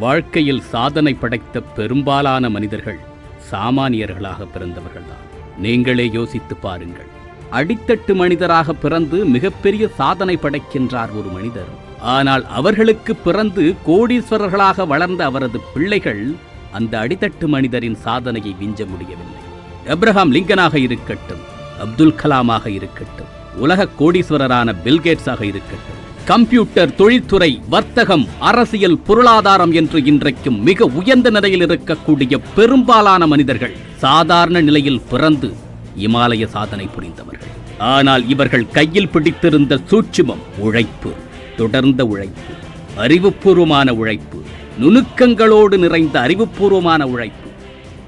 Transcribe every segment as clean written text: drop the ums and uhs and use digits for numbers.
வாழ்க்கையில் சாதனை படைத்த பெரும்பாலான மனிதர்கள் சாமானியர்களாக பிறந்தவர்கள்தான். நீங்களே யோசித்து பாருங்கள். அடித்தட்டு மனிதராக பிறந்து மிகப்பெரிய சாதனை படைக்கின்றார் ஒரு மனிதர். ஆனால் அவர்களுக்கு பிறந்து கோடீஸ்வரர்களாக வளர்ந்த அவரது பிள்ளைகள் அந்த அடித்தட்டு மனிதரின் சாதனையை விஞ்ச முடியவில்லை. அப்ரஹாம் லிங்கனாக இருக்கட்டும், அப்துல் கலாமாக இருக்கட்டும், உலக கோடீஸ்வரரான பில்கேட்ஸாக இருக்கட்டும், கம்ப்யூட்டர் தொழில்துறை, வர்த்தகம், அரசியல், பொருளாதாரம் என்று இன்றைக்கும் மிக உயர்ந்த நிலையில் இருக்கக்கூடிய பெரும்பாலான மனிதர்கள் சாதாரண நிலையில் பிறந்து இமாலய சாதனை புரிந்தவர்கள். ஆனால் இவர்கள் கையில் பிடித்திருந்த சூட்சுமம் உழைப்பு, தொடர்ந்த உழைப்பு, அறிவுபூர்வமான உழைப்பு, நுணுக்கங்களோடு நிறைந்த அறிவுபூர்வமான உழைப்பு.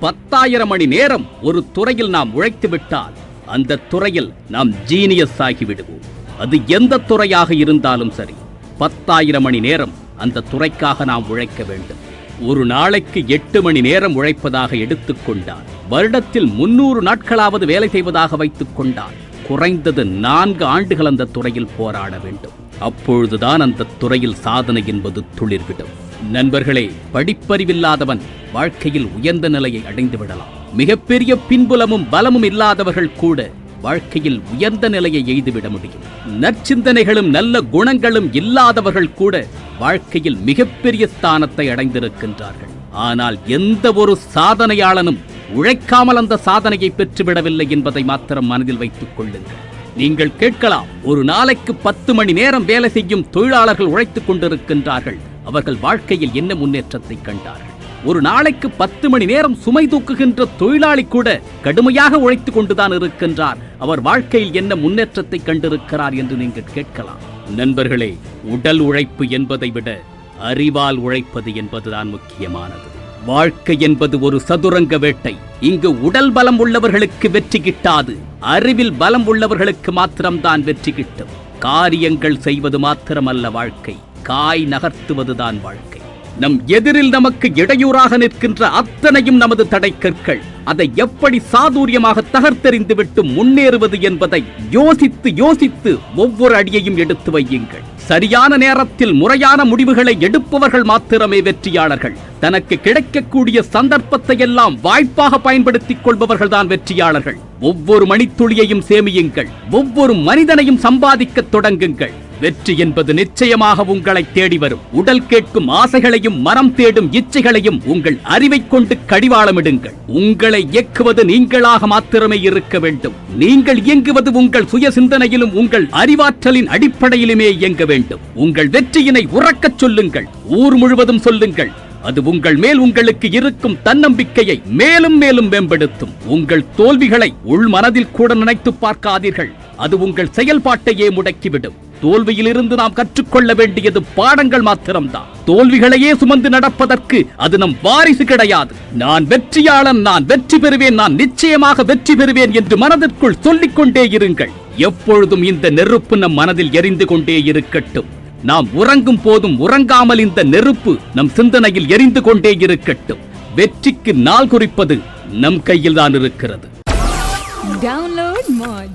10,000 மணி நேரம் ஒரு துறையில் நாம் உழைத்து விட்டால் அந்த துறையில் நாம் ஜீனியஸ் ஆகிவிடுவோம். அது எந்த துறையாக இருந்தாலும் சரி, 10,000 மணி நேரம் அந்த துறைக்காக நாம் உழைக்க வேண்டும். ஒரு நாளைக்கு 8 மணி நேரம் உழைப்பதாக எடுத்துக்கொண்டால், வருடத்தில் 300 நாட்களாவது வேலை செய்வதாக வைத்துக் கொண்டால், குறைந்தது 4 ஆண்டுகள் அந்த துறையில் போராட வேண்டும். அப்பொழுதுதான் அந்த துறையில் சாதனை என்பது துளிர்விடும். நண்பர்களே, படிப்பறிவில்லாதவன் வாழ்க்கையில் உயர்ந்த நிலையை அடைந்து விடலாம். மிகப்பெரிய பின்புலமும் பலமும் இல்லாதவர்கள் கூட வாழ்க்கையில் உயர்ந்த நிலையை எய்துவிட முடியும். நற்சிந்தனைகளும் நல்ல குணங்களும் இல்லாதவர்கள் கூட வாழ்க்கையில் மிகப்பெரிய ஸ்தானத்தை அடைந்திருக்கின்றார்கள். ஆனால் எந்த ஒரு சாதனையாளனும் உழைக்காமல் அந்த சாதனையை பெற்றுவிடவில்லை என்பதை மாத்திரம் மனதில் வைத்துக் கொள்ளுங்கள். நீங்கள் கேட்கலாம், ஒரு நாளைக்கு 10 மணி நேரம் வேலை செய்யும் தொழிலாளர்கள் உழைத்துக் கொண்டிருக்கின்றார்கள், அவர்கள் வாழ்க்கையில் என்ன முன்னேற்றத்தை கண்டார்கள்? ஒரு நாளைக்கு 10 மணி நேரம் சுமை தூக்குகின்ற தொழிலாளி கூட கடுமையாக உழைத்துக் கொண்டுதான் இருக்கின்றார், அவர் வாழ்க்கையில் என்ன முன்னேற்றத்தை கண்டிருக்கிறார் என்று நீங்கள் கேட்கலாம். நண்பர்களே, உடல் உழைப்பு என்பதை விட அறிவால் உழைப்பது என்பதுதான் முக்கியமானது. வாழ்க்கை என்பது ஒரு சதுரங்க வேட்டை. இங்கு உடல் பலம் உள்ளவர்களுக்கு வெற்றி கிட்டாது, அறிவில் பலம் உள்ளவர்களுக்கு மாத்திரம்தான் வெற்றி கிட்டும். காரியங்கள் செய்வது மாத்திரமல்ல வாழ்க்கை, காய் நகர்த்துவதுதான் வாழ்க்கை. நம் எதிரில் நமக்கு இடையூறாக நிற்கின்ற அத்தனையும் நமது தடைக்கற்கள். அதை எப்படி சாதுரியமாக தகர்த்தெறிந்து விட்டு முன்னேறுவது என்பதை யோசித்து யோசித்து ஒவ்வொரு அடியையும் எடுத்து வையுங்கள். சரியான நேரத்தில் முறையான முடிவுகளை எடுப்பவர்கள் மாத்திரமே வெற்றியாளர்கள். தனக்கு கிடைக்கக்கூடிய சந்தர்ப்பத்தை எல்லாம் வாய்ப்பாக பயன்படுத்திக் கொள்பவர்கள் தான் வெற்றியாளர்கள். ஒவ்வொரு மணித்துளியையும் சேமியுங்கள், ஒவ்வொரு மனிதனையும் சம்பாதிக்க தொடங்குங்கள். வெற்றி என்பது நிச்சயமாக உங்களை தேடி வரும். உடல் கேட்கும் ஆசைகளையும் மனம் தேடும் இச்சைகளையும் உங்கள் அறிவை கொண்டு கடிவாளமிடுங்கள். உங்களை இயக்குவது நீங்களாக மாத்திரமே இருக்க வேண்டும். நீங்கள் இயங்குவது உங்கள் சுய சிந்தனையிலும் உங்கள் அறிவாற்றலின் அடிப்படையிலுமே இயங்க வேண்டும். உங்கள் வெற்றியினை உறக்கச் சொல்லுங்கள், ஊர் முழுவதும் சொல்லுங்கள். அது உங்கள் மேல் உங்களுக்கு இருக்கும் தன்னம்பிக்கையை மேலும் மேலும் மேம்படுத்தும். உங்கள் தோல்விகளை உள் மனதில் கூட நினைத்து பார்க்காதீர்கள், அது உங்கள் செயல்பாட்டையே முடக்கிவிடும். தோல்வியிலிருந்து நாம் கற்றுக்கொள்ள வேண்டியது பாடங்கள் மாத்திரம்தான். தோல்விகளையே சுமந்து நடப்பதற்கு அது நம் வாரிசு கிடையாது. நான் வெற்றியாளன், நான் வெற்றி பெறுவேன், நான் நிச்சயமாக வெற்றி பெறுவேன் என்று மனதிற்குள் சொல்லிக் கொண்டே இருங்கள். எப்பொழுதும் இந்த நெருப்பு நம் மனதில் எரிந்து கொண்டே இருக்கட்டும். நாம் உறங்கும் போதும் உறங்காமல் இந்த நெருப்பு நம் சிந்தனையில் எரிந்து கொண்டே இருக்கட்டும். வெற்றிக்கு நாள் குறிப்பது நம் கையில் தான் இருக்கிறது. Download Moj.